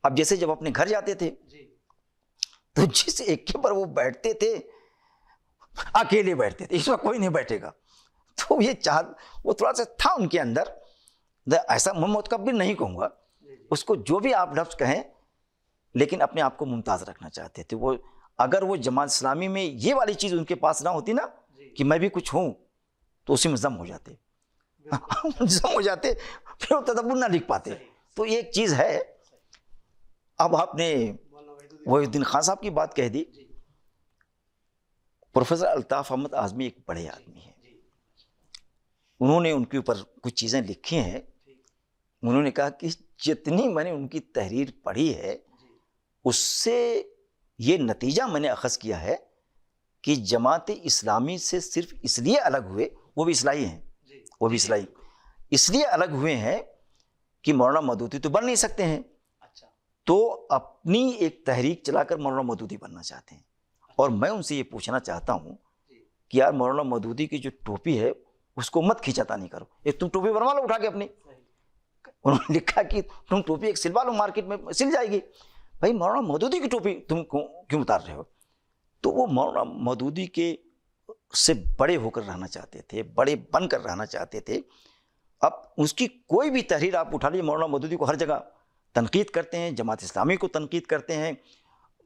اب جیسے جب اپنے گھر جاتے تھے تو جس ایک کے پر وہ بیٹھتے تھے اکیلے بیٹھتے تھے، اس وقت کوئی نہیں بیٹھے گا. تو یہ وہ تھوڑا سا تھا ان کے اندر، ایسا متکبر نہیں کہوں گا اس کو، جو بھی آپ لفظ کہیں، لیکن اپنے آپ کو ممتاز رکھنا چاہتے تھے. وہ اگر وہ جماعت اسلامی میں یہ والی چیز ان کے پاس نہ ہوتی نا کہ میں بھی کچھ ہوں، تو اسی میں ضم ہو جاتے، ضم ہو جاتے، پھر وہ تدبر نہ لکھ پاتے. تو یہ ایک چیز ہے. اب آپ نے وحید الدین خان صاحب کی بات کہہ دی. پروفیسر الطاف احمد اعظمی ایک بڑے آدمی ہیں، انہوں نے ان کے اوپر کچھ چیزیں لکھی ہیں. انہوں نے کہا کہ جتنی میں نے ان کی تحریر پڑھی ہے، اس سے یہ نتیجہ میں نے اخذ کیا ہے کہ جماعت اسلامی سے صرف اس لیے الگ ہوئے، وہ بھی اصلاحی ہیں، وہ بھی اصلاحی اس لیے الگ ہوئے ہیں کہ مولانا مودودی تو بن نہیں سکتے ہیں، تو اپنی ایک تحریک چلا کر مولانا مودودی بننا چاہتے ہیں. اور میں ان سے یہ پوچھنا چاہتا ہوں کہ یار مولانا مودودی کی جو ٹوپی ہے اس کو مت کھینچاتانی کرو، ایک تم ٹوپی بنوا لو اٹھا کے اپنی. انہوں نے لکھا کہ تم ٹوپی ایک سلوا لو، مارکیٹ میں سل جائے گی. بھائی مولانا مودودی کی ٹوپی تم کیوں اتار رہے ہو؟ تو وہ مولانا مودودی کے سے بڑے ہو کر رہنا چاہتے تھے، بڑے بن کر رہنا چاہتے تھے. اب اس کی کوئی بھی تحریر آپ اٹھا لیجیے، مولانا مودودی کو ہر جگہ تنقید کرتے ہیں، جماعت اسلامی کو تنقید کرتے ہیں،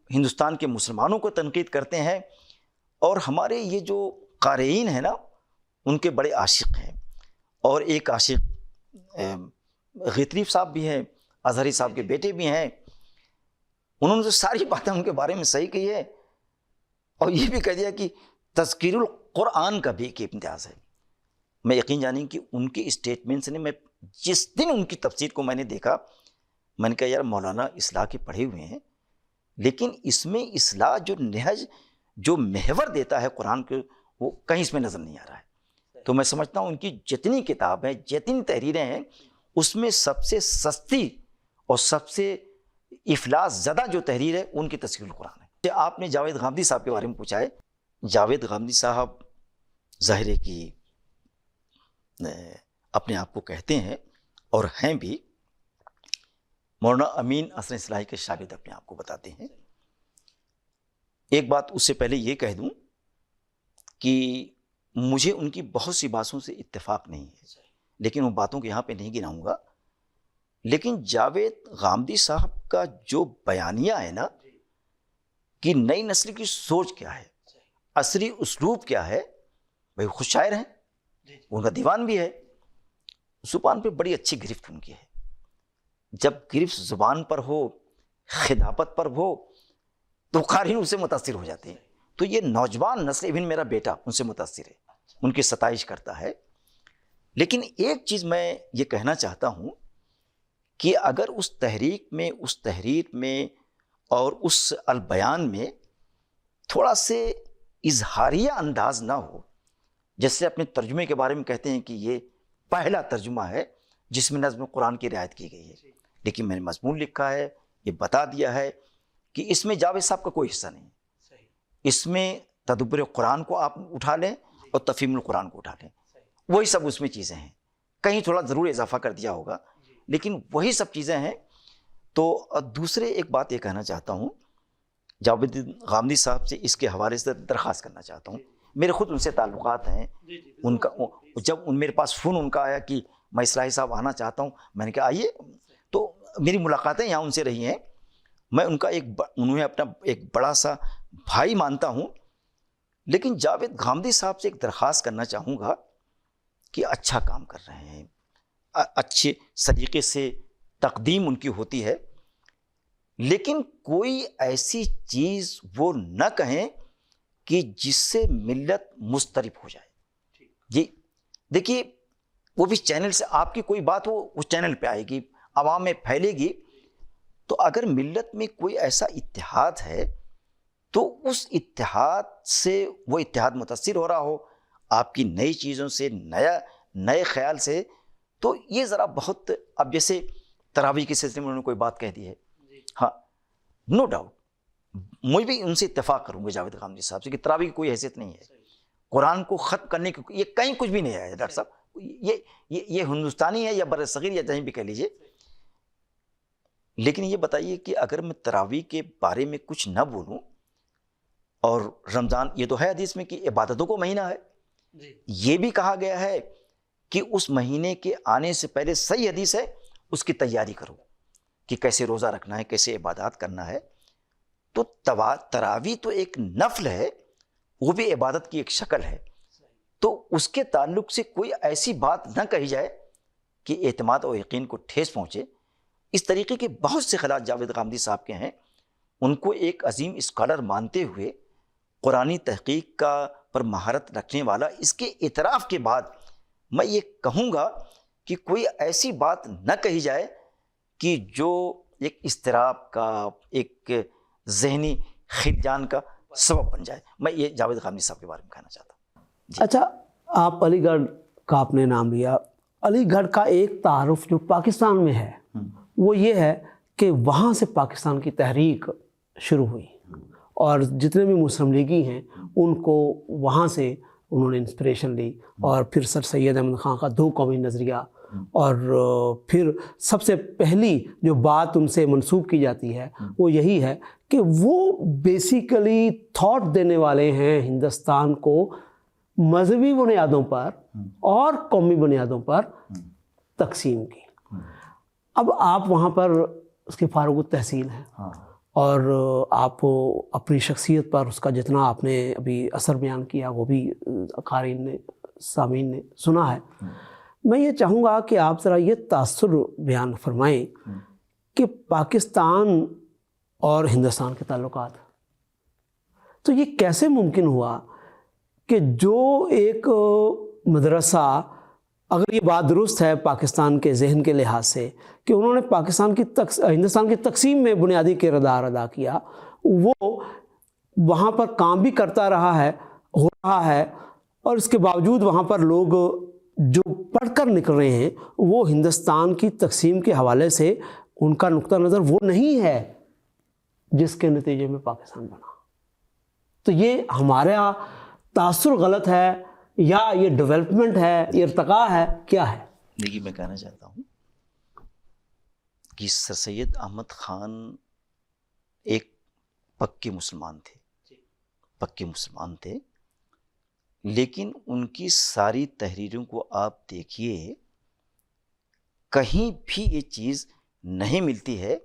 ہندوستان کے مسلمانوں کو تنقید کرتے ہیں. اور ہمارے یہ جو قارئین ہیں نا، ان کے بڑے عاشق ہیں. اور ایک عاشق غطریف صاحب بھی ہیں، اظہری صاحب کے بیٹے بھی ہیں. انہوں نے تو ساری باتیں ان کے بارے میں صحیح کہی ہے، اور یہ بھی کہہ دیا کہ تذکیر القرآن کا بھی ایک امتیاز ہے. میں یقین جانیں کہ ان کے اسٹیٹمنٹس نے، میں جس دن ان کی تفسیر کو میں نے دیکھا، میں نے کہا یار مولانا اصلاح کے پڑھے ہوئے ہیں، لیکن اس میں اصلاح جو نہج، جو محور دیتا ہے قرآن کے، وہ کہیں اس میں نظر نہیں آ رہا ہے. تو میں سمجھتا ہوں ان کی جتنی کتابیں، جتنی تحریریں ہیں، اس میں سب سے سستی اور سب سے افلاس زدہ جو تحریر ہے ان کی تذکیر القرآن ہے. آپ نے جاوید غامدی صاحب کے بارے میں پوچھا ہے. جاوید غامدی صاحب ظاہر ہے کہ اپنے آپ کو کہتے ہیں اور ہیں بھی مولانا امین احسن اصلاحی کے شاگرد اپنے آپ کو بتاتے ہیں. ایک بات اس سے پہلے یہ کہہ دوں کہ مجھے ان کی بہت سی باتوں سے اتفاق نہیں ہے، لیکن وہ باتوں کو یہاں پہ نہیں گناؤں گا. لیکن جاوید غامدی صاحب کا جو بیانیہ ہے نا، کہ نئی نسل کی سوچ کیا ہے، عصری اسلوب کیا ہے. بھائی خود شاعر ہیں، ان کا دیوان بھی ہے، زبان پہ بڑی اچھی گرفت ان کی ہے. جب گرفت زبان پر ہو، خطابت پر ہو، تو قارئین اس سے متاثر ہو جاتے ہیں. تو یہ نوجوان نسل، ایون میرا بیٹا ان سے متاثر ہے، ان کی ستائش کرتا ہے. لیکن ایک چیز میں یہ کہنا چاہتا ہوں کہ اگر اس تحریک میں، اس تحریر میں اور اس البیان میں تھوڑا سے اظہاریہ انداز نہ ہو، جیسے اپنے ترجمے کے بارے میں کہتے ہیں کہ یہ پہلا ترجمہ ہے جس میں نظم قرآن کی رعایت کی گئی ہے، لیکن میں نے مضمون لکھا ہے، یہ بتا دیا ہے کہ اس میں جاوید صاحب کا کوئی حصہ نہیں. اس میں تدبر قرآن کو آپ اٹھا لیں اور تفہیم القرآن کو اٹھا لیں، وہی سب اس میں چیزیں ہیں، کہیں تھوڑا ضرور اضافہ کر دیا ہوگا لیکن وہی سب چیزیں ہیں۔ تو دوسرے ایک بات یہ کہنا چاہتا ہوں، جاوید الدین غامدی صاحب سے اس کے حوالے سے درخواست کرنا چاہتا ہوں، میرے خود ان سے تعلقات ہیں، ان کا جب میرے پاس فون ان کا آیا کہ میں اصلاحی صاحب آنا چاہتا ہوں، میں نے کہا آئیے، تو میری ملاقاتیں یہاں ان سے رہی ہیں، میں ان کا انہیں اپنا ایک بڑا سا بھائی مانتا ہوں، لیکن جاوید غامدی صاحب سے ایک درخواست کرنا چاہوں گا کہ اچھا کام کر رہے ہیں، اچھے طریقے سے تقدیم ان کی ہوتی ہے، لیکن کوئی ایسی چیز وہ نہ کہیں کہ جس سے ملت مضطرب ہو جائے۔ جی دیکھیے، وہ بھی چینل سے آپ کی کوئی بات وہ اس چینل پہ آئے گی، عوام میں پھیلے گی، تو اگر ملت میں کوئی ایسا اتحاد ہے تو اس اتحاد سے وہ اتحاد متاثر ہو رہا ہو آپ کی نئی چیزوں سے، نئے خیال سے، تو یہ ذرا بہت، اب جیسے تراویح کے سلسلے میں انہوں نے کوئی بات کہہ دی ہے، ہاں نو ڈاؤٹ مجھ بھی ان سے اتفاق کروں گا جاوید غامدی صاحب سے کہ تراویح کی کوئی حیثیت نہیں ہے، قرآن کو ختم کرنے کی یہ کہیں کچھ بھی نہیں ہے ڈاکٹر صاحب، یہ ہندوستانی ہے یا برصغیر یا کہیں بھی کہہ لیجیے، لیکن یہ بتائیے کہ اگر میں تراویح کے بارے میں کچھ نہ بولوں، اور رمضان یہ تو ہے حدیث میں کہ عبادتوں کو مہینہ ہے، یہ بھی کہا گیا ہے کہ اس مہینے کے آنے سے پہلے صحیح حدیث ہے اس کی تیاری کرو کہ کیسے روزہ رکھنا ہے، کیسے عبادات کرنا ہے، تو تراویح تو ایک نفل ہے، وہ بھی عبادت کی ایک شکل ہے، تو اس کے تعلق سے کوئی ایسی بات نہ کہی جائے کہ اعتماد اور یقین کو ٹھیس پہنچے۔ اس طریقے کے بہت سے خیالات جاوید غامدی صاحب کے ہیں، ان کو ایک عظیم اسکالر مانتے ہوئے، قرآنی تحقیق کا پر مہارت رکھنے والا، اس کے اعتراف کے بعد میں یہ کہوں گا کہ کوئی ایسی بات نہ کہی جائے کہ جو ایک اضطراب کا، ایک ذہنی خلجان کا سبب بن جائے۔ میں یہ جاوید غامدی صاحب کے بارے میں کہنا چاہتا ہوں۔ اچھا، آپ علی گڑھ کا آپ نے نام لیا، علی گڑھ کا ایک تعارف جو پاکستان میں ہے وہ یہ ہے کہ وہاں سے پاکستان کی تحریک شروع ہوئی، اور جتنے بھی مسلم لیگی ہیں ان کو وہاں سے انہوں نے انسپریشن لی، اور پھر سر سید احمد خان کا دو قومی نظریہ، اور پھر سب سے پہلی جو بات ان سے منسوب کی جاتی ہے وہ یہی ہے کہ وہ بیسیکلی تھاٹ دینے والے ہیں ہندوستان کو مذہبی بنیادوں پر اور قومی بنیادوں پر تقسیم کی۔ اب آپ وہاں پر اس کے فارغ التحصیل ہیں، اور آپ اپنی شخصیت پر اس کا جتنا آپ نے ابھی اثر بیان کیا وہ بھی قارئین نے، سامعین نے سنا ہے۔ میں یہ چاہوں گا کہ آپ ذرا یہ تاثر بیان فرمائیں کہ پاکستان اور ہندوستان کے تعلقات، تو یہ کیسے ممکن ہوا کہ جو ایک مدرسہ، اگر یہ بات درست ہے پاکستان کے ذہن کے لحاظ سے کہ انہوں نے ہندوستان کی تقسیم میں بنیادی کردار ادا کیا، وہ وہاں پر کام بھی کرتا رہا ہے، ہو رہا ہے، اور اس کے باوجود وہاں پر لوگ جو پڑھ کر نکل رہے ہیں وہ ہندوستان کی تقسیم کے حوالے سے ان کا نقطہ نظر وہ نہیں ہے جس کے نتیجے میں پاکستان بنا۔ تو یہ ہمارا تاثر غلط ہے یا یہ ڈیولپمنٹ ہے، یہ ارتقاء ہے، کیا ہے؟ دیکھیے، میں کہنا چاہتا ہوں کہ سر سید احمد خان ایک پکے مسلمان تھے، لیکن ان کی ساری تحریروں کو آپ دیکھیے، کہیں بھی یہ چیز نہیں ملتی ہے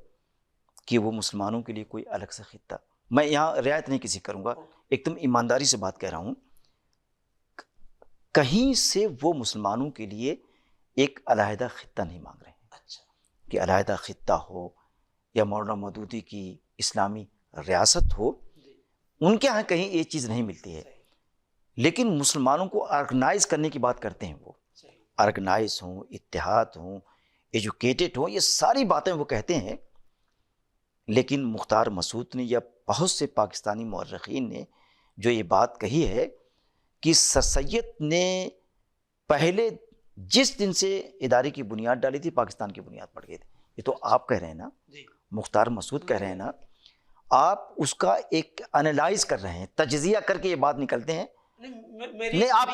کہ وہ مسلمانوں کے لیے کوئی الگ سے خطہ، میں یہاں رعایت نہیں کسی کروں گا، ایک دم ایمانداری سے بات کہہ رہا ہوں، کہیں سے وہ مسلمانوں کے لیے ایک علیحدہ خطہ نہیں مانگ رہے ہیں کہ علیحدہ خطہ ہو یا مولانا مودودی کی اسلامی ریاست ہو، ان کے ہاں کہیں یہ چیز نہیں ملتی ہے، لیکن مسلمانوں کو آرگنائز کرنے کی بات کرتے ہیں، وہ آرگنائز ہوں، اتحاد ہوں، ایجوکیٹڈ ہوں، یہ ساری باتیں وہ کہتے ہیں، لیکن مختار مسعود نے یا بہت سے پاکستانی مورخین نے جو یہ بات کہی ہے کہ سر سید نے پہلے جس دن سے ادارے کی بنیاد ڈالی تھی پاکستان کی بنیاد پڑ گئی تھی، یہ تو آپ کہہ رہے ہیں نا، مختار مسعود کہہ رہے ہیں نا، آپ اس کا ایک انالائز کر رہے ہیں، تجزیہ کر کے یہ بات نکلتے ہیں، نہیں آپ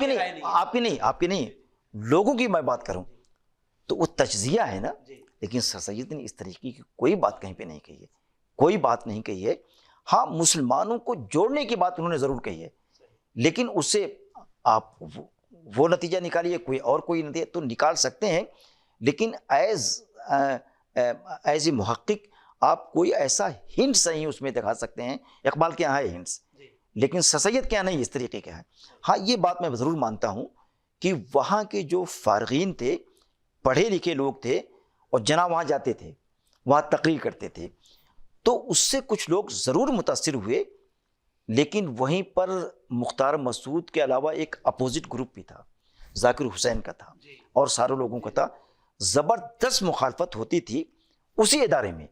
کی نہیں، لوگوں کی میں بات کروں تو وہ تجزیہ ہے نا، لیکن سر سید نے اس طریقے کی کوئی بات کہیں پہ نہیں کہی ہے، کوئی بات نہیں کہی ہے. ہاں مسلمانوں کو جوڑنے کی بات انہوں نے ضرور کہی ہے، لیکن اس سے آپ وہ نتیجہ نکالیے، کوئی نتیجہ تو نکال سکتے ہیں، لیکن ایز اے محقق آپ کوئی ایسا ہنٹس نہیں اس میں دکھا سکتے ہیں. اقبال کے یہاں ہے ہنٹس، لیکن سر سید کے یہاں نہیں اس طریقے کا ہے. ہاں یہ بات میں ضرور مانتا ہوں کہ وہاں کے جو فارغین تھے، پڑھے لکھے لوگ تھے، اور جناب وہاں جاتے تھے، وہاں تقریر کرتے تھے، تو اس سے کچھ لوگ ضرور متاثر ہوئے. لیکن وہیں پر مختار مسعود کے علاوہ ایک اپوزٹ گروپ بھی تھا، ذاکر حسین کا تھا اور سارے لوگوں کا تھا. زبردست مخالفت ہوتی تھی اسی ادارے میں.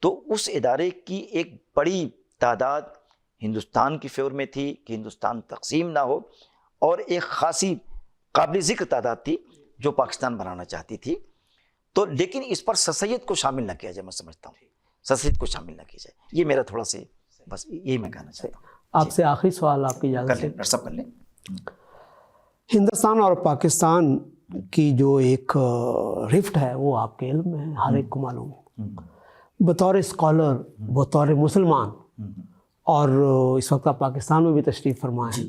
تو اس ادارے کی ایک بڑی تعداد ہندوستان کی فیور میں تھی کہ ہندوستان تقسیم نہ ہو، اور ایک خاصی قابل ذکر تعداد تھی جو پاکستان بنانا چاہتی تھی. تو لیکن اس پر سر سید کو شامل نہ کیا جائے، میں سمجھتا ہوں سر سید کو شامل نہ کیا جائے. یہ میرا تھوڑا سے بس یہی میں کہنا چاہتا ہوں. آپ سے آخری سوال آپ کی اجازت سے. ڈاکٹر صاحب کر لیں. ہندوستان اور پاکستان کی جو ایک رفٹ ہے وہ آپ کے علم میں ہر ایک کو معلوم ہے. بطور اسکالر، بطور مسلمان، اور اس وقت آپ پاکستان میں بھی تشریف فرما ہیں،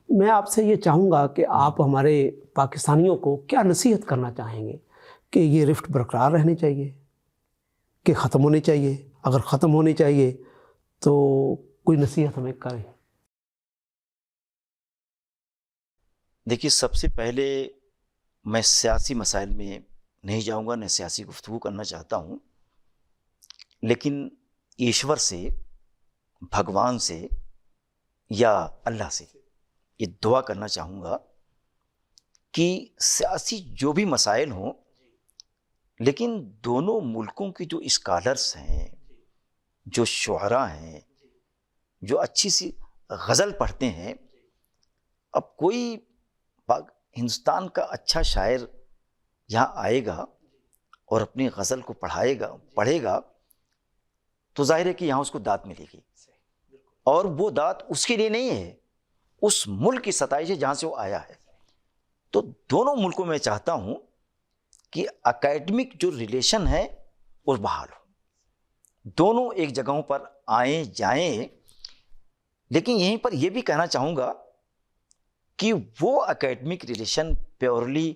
میں آپ سے یہ چاہوں گا کہ آپ ہمارے پاکستانیوں کو کیا نصیحت کرنا چاہیں گے کہ یہ رفٹ برقرار رہنی چاہیے کہ ختم ہونی چاہیے؟ اگر ختم ہونی چاہیے تو کوئی نصیحت ہمیں کریں. دیکھیے سب سے پہلے میں سیاسی مسائل میں نہیں جاؤں گا، نہ سیاسی گفتگو کرنا چاہتا ہوں، لیکن ایشور سے، بھگوان سے یا اللہ سے یہ دعا کرنا چاہوں گا کہ سیاسی جو بھی مسائل ہوں، لیکن دونوں ملکوں کی جو اسکالرس ہیں، جو شعراء ہیں، جو اچھی سی غزل پڑھتے ہیں، اب کوئی ہندوستان کا اچھا شاعر یہاں آئے گا اور اپنی غزل کو پڑھے گا تو ظاہر ہے کہ یہاں اس کو داد ملے گی، اور وہ داد اس کے لیے نہیں ہے، اس ملک کی ستائش ہے جہاں سے وہ آیا ہے. تو دونوں ملکوں میں چاہتا ہوں کہ اکیڈمک جو ریلیشن ہے وہ بحال ہو، دونوں ایک جگہوں پر آئیں جائیں. لیکن یہیں پر یہ بھی کہنا چاہوں گا کہ وہ اکیڈمک ریلیشن پیورلی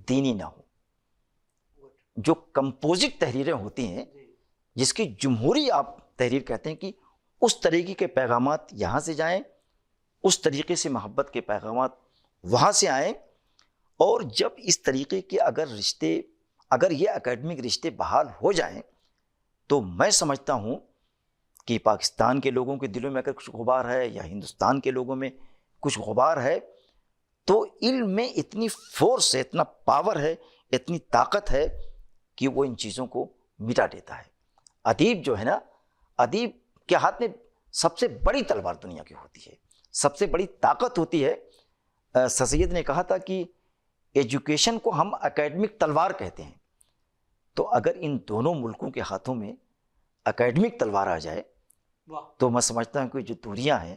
دینی نہ ہو. جو کمپوزٹ تحریریں ہوتی ہیں، جس کی جمہوری آپ تحریر کہتے ہیں، کہ اس طریقے کے پیغامات یہاں سے جائیں، اس طریقے سے محبت کے پیغامات وہاں سے آئیں. اور جب اس طریقے کے اگر یہ اکیڈمک رشتے بحال ہو جائیں تو میں سمجھتا ہوں کہ پاکستان کے لوگوں کے دلوں میں اگر کچھ غبار ہے یا ہندوستان کے لوگوں میں کچھ غبار ہے، تو علم میں اتنی فورس ہے، اتنا پاور ہے، اتنی طاقت ہے کہ وہ ان چیزوں کو مٹا دیتا ہے. ادیب جو ہے نا، ادیب کے ہاتھ میں سب سے بڑی تلوار دنیا کی ہوتی ہے، سب سے بڑی طاقت ہوتی ہے. سر سید نے کہا تھا کہ ایجوکیشن کو ہم اکیڈمک تلوار کہتے ہیں. تو اگر ان دونوں ملکوں کے ہاتھوں میں اکیڈمک تلوار آ جائے تو میں سمجھتا ہوں کہ جو دوریاں ہیں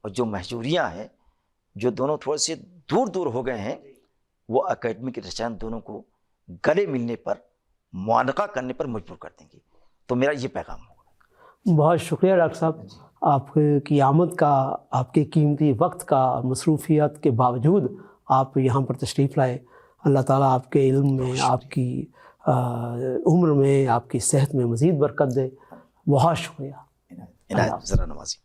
اور جو محجوریاں ہیں، جو دونوں تھوڑے سے دور دور ہو گئے ہیں، وہ اکیڈمک رجحان دونوں کو گلے ملنے پر، معانقہ کرنے پر مجبور کر دیں گے. تو میرا یہ پیغام ہوگا. بہت شکریہ ڈاکٹر صاحب، آپ کی آمد کا، آپ کے قیمتی وقت کا، مصروفیات کے باوجود آپ یہاں پر تشریف لائے. اللہ تعالیٰ آپ کے علم میں، آپ کی عمر میں، آپ کی صحت میں مزید برکت دے. بہت شکریہ. عنایت ذرا نوازی.